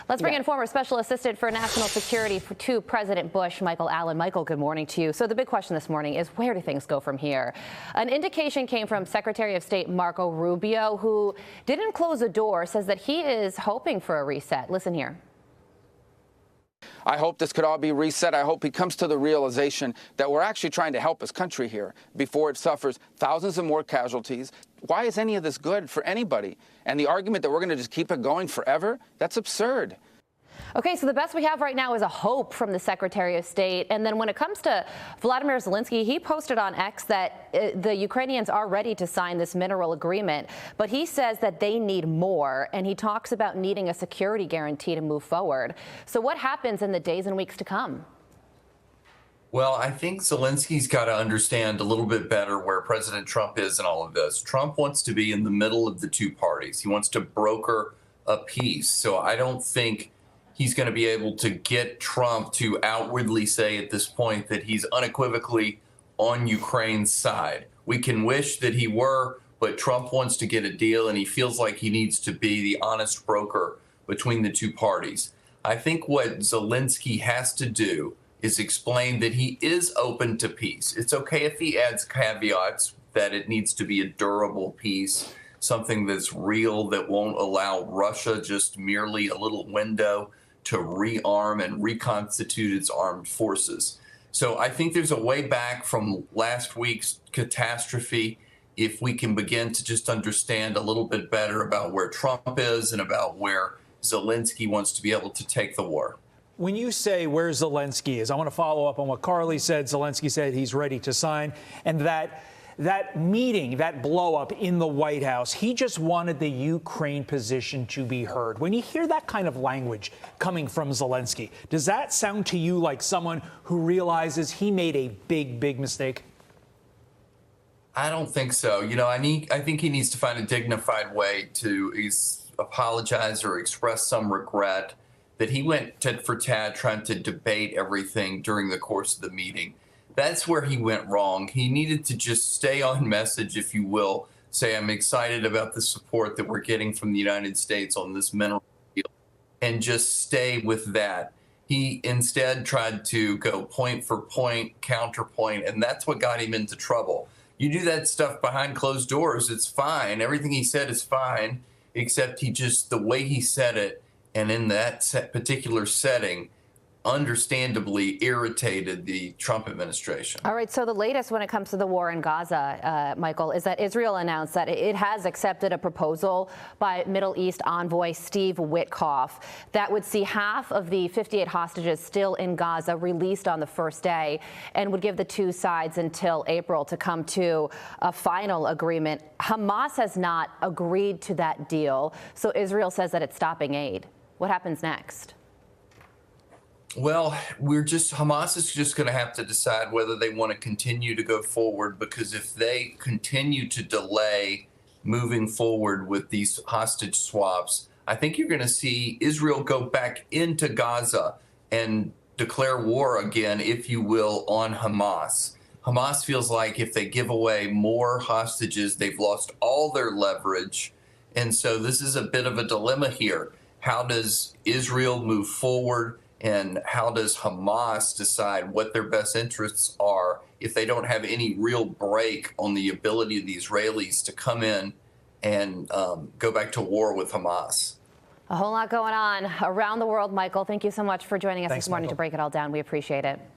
Let's bring in former Special Assistant for National Security to President Bush, Michael Allen. Michael, good morning to you. So the big question this morning is, where do things go from here? An indication came from Secretary of State Marco Rubio, who didn't close the door, says that he is hoping for a reset. Listen here. I hope this could all be reset. I hope he comes to the realization that we're actually trying to help his country here before it suffers thousands of more casualties. Why is any of this good for anybody? And the argument that we're going to just keep it going forever, that's absurd. Okay, so the best we have right now is a hope from the Secretary of State. And then when it comes to Vladimir Zelensky, he posted on X that the Ukrainians are ready to sign this mineral agreement, but he says that they need more, and he talks about needing a security guarantee to move forward. So what happens in the days and weeks to come? Well, I think Zelensky's got to understand a little bit better where President Trump is in all of this. Trump wants to be in the middle of the two parties. He wants to broker a peace. So I don't think he's going to be able to get Trump to outwardly say at this point that he's unequivocally on Ukraine's side. We can wish that he were, but Trump wants to get a deal, and he feels like he needs to be the honest broker between the two parties. I think what Zelensky has to do is explain that he is open to peace. It's okay if he adds caveats that it needs to be a durable peace, something that's real, that won't allow Russia just merely a little window to rearm and reconstitute its armed forces. So I think there's a way back from last week's catastrophe if we can begin to just understand a little bit better about where Trump is and about where Zelensky wants to be able to take the war. When you say where Zelensky is, I want to follow up on what Carly said. Zelensky said he's ready to sign, and that meeting, that blow up in the White House, he just wanted the Ukraine position to be heard. When you hear that kind of language coming from Zelensky, does that sound to you like someone who realizes he made a big, big mistake? I don't think so. You know, I think he needs to find a dignified way to apologize or express some regret that he went tit for tat trying to debate everything during the course of the meeting. That's where he went wrong. He needed to just stay on message, if you will, say, I'm excited about the support that we're getting from the United States on this mineral deal, and just stay with that. He instead tried to go point for point, counterpoint, and that's what got him into trouble. You do that stuff behind closed doors, it's fine. Everything he said is fine, except the way he said it, and in that particular setting, understandably irritated the Trump administration. All right, so the latest when it comes to the war in Gaza, Michael, is that Israel announced that it has accepted a proposal by Middle East envoy Steve Witkoff that would see half of the 58 hostages still in Gaza released on the first day, and would give the two sides until April to come to a final agreement. Hamas has not agreed to that deal, so Israel says that it's stopping aid. What happens next? Well, Hamas is just going to have to decide whether they want to continue to go forward, because if they continue to delay moving forward with these hostage swaps, I think you're going to see Israel go back into Gaza and declare war again, if you will, on Hamas. Hamas feels like if they give away more hostages, they've lost all their leverage. And so this is a bit of a dilemma here. How does Israel move forward? And how does Hamas decide what their best interests are if they don't have any real break on the ability of the Israelis to come in and go back to war with Hamas? A whole lot going on around the world, Michael. Thank you so much for joining us this morning Michael. to break it all down. We appreciate it.